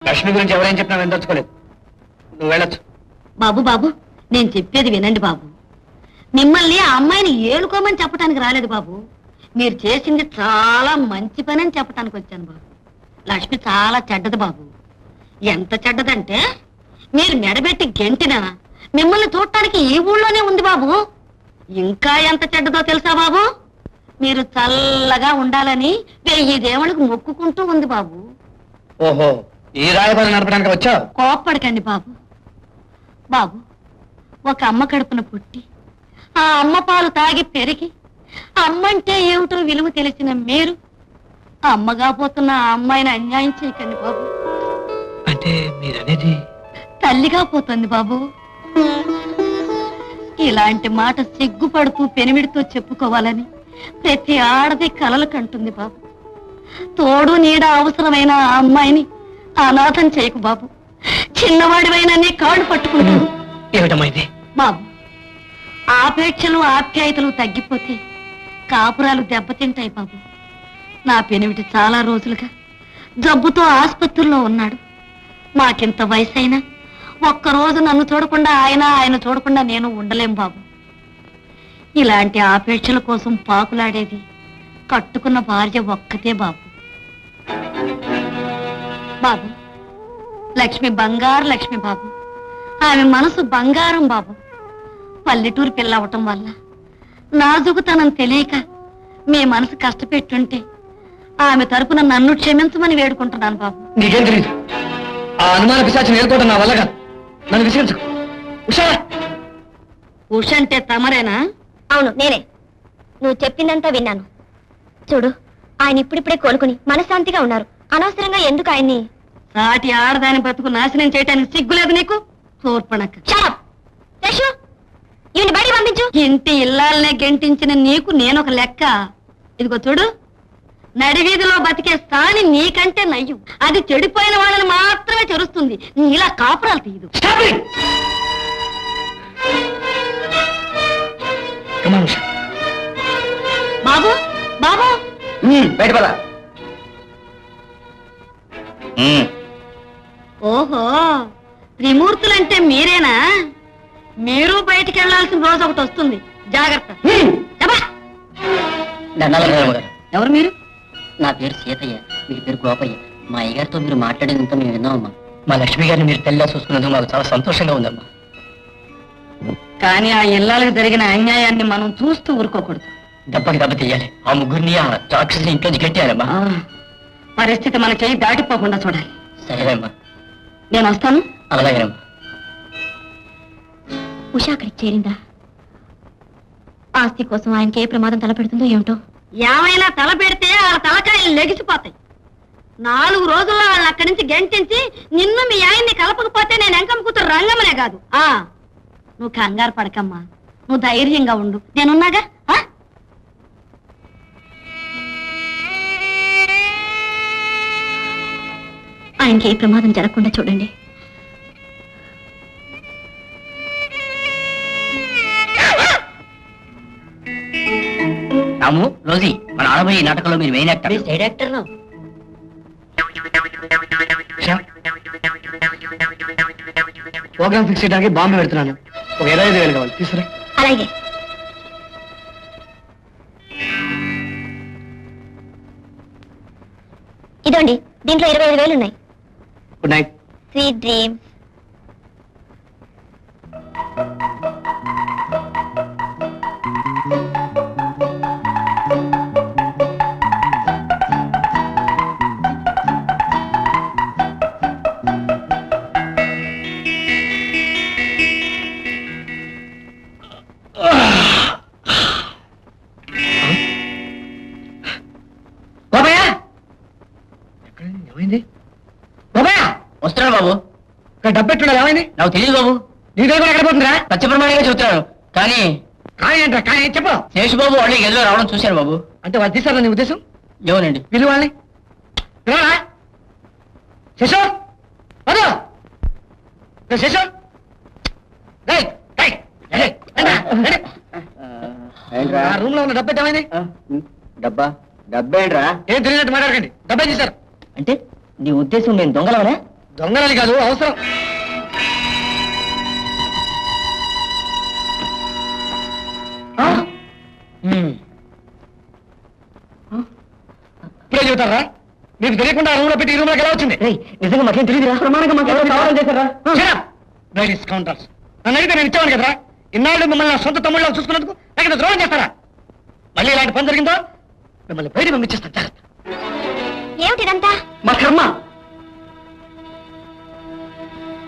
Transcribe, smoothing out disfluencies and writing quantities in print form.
లక్ష్మి గురించి ఎవరేం చెప్పినా వినదలుచుకోలేదు. నువ్వు వెళ్ళొచ్చు. బాబు బాబు, నేను చెప్పేది వినండి బాబు. మిమ్మల్ని ఆ అమ్మాయిని ఏలుకోమని చెప్పడానికి రాలేదు బాబు. మీరు చేసింది చాలా మంచి పని అని చెప్పడానికి వచ్చాను బాబు. లక్ష్మి చాలా చెడ్డది బాబు. ఎంత చెడ్డదంటే మీరు మెడబెట్టి గెంటినా మిమ్మల్ని చూడటానికి ఈ ఊళ్ళోనే ఉంది బాబు. ఇంకా ఎంత చెడ్డదో తెలుసా బాబు? మీరు చల్లగా ఉండాలని 1000 దేవుళ్ళకు మొక్కుకుంటూ ఉంది బాబు. ఓహో, ఈ రాయబారి నడపడానికి వచ్చావు? కోప్పడకండి బాబు. బాబు, ఒక అమ్మ కడుపున పుట్టి ఆ అమ్మ పాలు తాగి పెరిగి అమ్మంటే ఏమిటో విలువ తెలిసిన మీరు అమ్మగా పోతున్న ఆ అమ్మాయిని అన్యాయం చేయకండి బాబు. అంటే మీరనేది? తల్లిగా పోతుంది బాబు. ఇలాంటి మాట సిగ్గుపడుతూ పెనిమిడితో చెప్పుకోవాలని ప్రతి ఆడది కలలు కంటుంది బాబు. తోడు నీడ అవసరమైన ఆ అమ్మాయిని అనాథం చేయకు బాబు. చిన్నవాడివైనా నీ కాళ్ళు పట్టుకుంటాను. ఏమిటమ్మా ఇది? బాబు, ఆపేక్షలు ఆప్యాయతలు తగ్గిపోతే కాపురాలు దెబ్బతింటాయి బాబు. నా పెనిమిటి చాలా రోజులుగా జబ్బుతో ఆసుపత్రిలో ఉన్నాడు. మాకింత వయసైనా ఒక్కరోజు నన్ను చూడకుండా ఆయన చూడకుండా నేను ఉండలేం బాబు. ఇలాంటి ఆపేక్షల కోసం పాకులాడేది కట్టుకున్న భార్య ఒక్కతే బాబు. బాబు, లక్ష్మి బంగారు లక్ష్మి బాబు. ఆమె మనసు బంగారం బాబు. పల్లెటూరు పిల్ల అవటం వల్ల నాజుకుతనం తెలియక మీ మనసు కష్టపెట్టుంటే ఆమె తరపున నన్ను క్షమించమని వేడుకుంటున్నాను బాబు. నీకేం తెలియదు. ఆ అనుమాన పిశాచి నేర్కోవడం నా వల్ల కాదు. నన్ను విసిగించుకో. ఉషా! ఉష అంటే తమరేనా? అవును, నేనే. నువ్వు చెప్పిందంతా విన్నాను. చూడు, ఆయన ఇప్పుడిప్పుడే కోలుకుని మనశ్శాంతిగా ఉన్నారు. అనవసరంగా ఎందుకు ఆయన్ని సాటి ఆడదాని బతుకు నాశనం చేయటానికి సిగ్గులేదు నీకు? చూర్పణక ఈయన బయట పంపించు. ఇంటి ఇల్లాలనే గెంటించిన నీకు నేనొక లెక్క. ఇదిగో చూడు, నడివీధిలో బతికే స్థాని నీకంటే నయ్యం. అది చెడిపోయిన వాళ్ళని మాత్రమే చెరుస్తుంది. ఇలా కాపురాలు తీయదు. బాబు బాబు, బయట పద. ఓహో, త్రిమూర్తులంటే మీరేనా? మీరు బయటికి వెళ్లాల్సిన రోజు ఒకటి వస్తుంది. జాగ్రత్త. ఎవరు మీరు? నా పేరు సీతయ్య, మీ పేరు గోపయ్య. మా అయ్యగారితో మీరు మాట్లాడేదంతా మేము విన్నామమ్మా. మా లక్ష్మి గారిని మీరు తెల్లా చూసుకున్నందుకు మాకు చాలా సంతోషంగా ఉందమ్మా. కానీ ఆ ఇళ్ళకి జరిగిన అన్యాయాన్ని మనం చూస్తూ ఊరుకోకూడదు. దెబ్బకి దెబ్బ తీయాలి. ఆ ముగ్గురిని ఆ రాక్షసుని ఇంట్లోంచి గట్టియాలమ్మా. పరిస్థితి మన చేయి దాటిపోకుండా చూడాలి. సరేనమ్మా, నేను వస్తాను. అలాగేనమ్మా. ఉషా అక్కడికి చేరిందా? ఆస్తి కోసం ఆయనకి ఏ ప్రమాదం తలపెడుతుందో ఏమిటో. ఏమైనా తల పెడితే వాళ్ళ తలకాయలు లెగిసిపోతాయి. 4 రోజుల్లో వాళ్ళని అక్కడి నుంచి గెంటించి నిన్ను మీ ఆయన్ని కలపకపోతే నేను ఎంకమ్మ కూతురు రంగమ్మనే కాదు. నువ్వు కంగారు పడకమ్మా, నువ్వు ధైర్యంగా ఉండు, నేనున్నాగా. ఆయనకి ఏ ప్రమాదం జరగకుండా చూడండి. రాము, రోజీ, మన ఆడబోయే నాటకంలో మీరు main actor. Side actor programme fix చేయడానికి బాంబే పెడుతున్నాను. ఒక 25,000 కావాలి, తీసుకురా. అలాగే. ఇదండి, దీంట్లో 25,000 ఉన్నాయి. Good night. Sweet dreams. ఏమైంది బాబాయ్? వస్తున్నాను బాబు. డబ్బెట్టున్నాడు. ఏమైంది? నాకు తెలియదు బాబు. నీ దగ్గర ఎక్కడ పోతుందిరా? సత్యప్రమాణంగా చెబుతున్నాను. కానీ కానీ ఏంట్రా? కానీ ఏం చెప్పు. శేషుబాబు వాళ్ళు గదిలో రావడం చూశాను బాబు. అంటే వాళ్ళు తీసారా నీ ఉద్దేశం? ఏమోనండి. పిలు వాళ్ళని. పిలవరా శేషు? అదో శేషు, రూమ్ లో ఉన్న డబ్బెట్ ఏమైంది? డబ్బేంట్రా? ఏం తెలియనట్టు మాట్లాడకండి. డబ్బే తీశారు అంటే నీ ఉద్దేశం నేను దొంగలవనా? దొంగలని కాదు అవసరం. ఇప్పుడే చెబుతారా? మీకు తెలియకుండా రూమ్ లో పెట్టి ఈ రూమ్ లోకి ఎలా వచ్చింది? నిజంగా మాకేం తెలియదురా ప్రమాణంగా మాకు ఎవరో కావాలని చేశారా బ్లైడ్ కౌంటర్స్. నన్ను అడిగితే నేను ఇచ్చాను కదరా. ఇన్నాళ్ళు మిమ్మల్ని నా సొంత తమ్ముళ్ళ చూసుకున్నందుకు నాకు ద్రోహం చేస్తారా? మళ్ళీ ఇలాంటి పని జరిగిందో మిమ్మల్ని బయట పంపించేస్తాను. జాగ్రత్త. ఏమిటిదంతా? మా కర్మ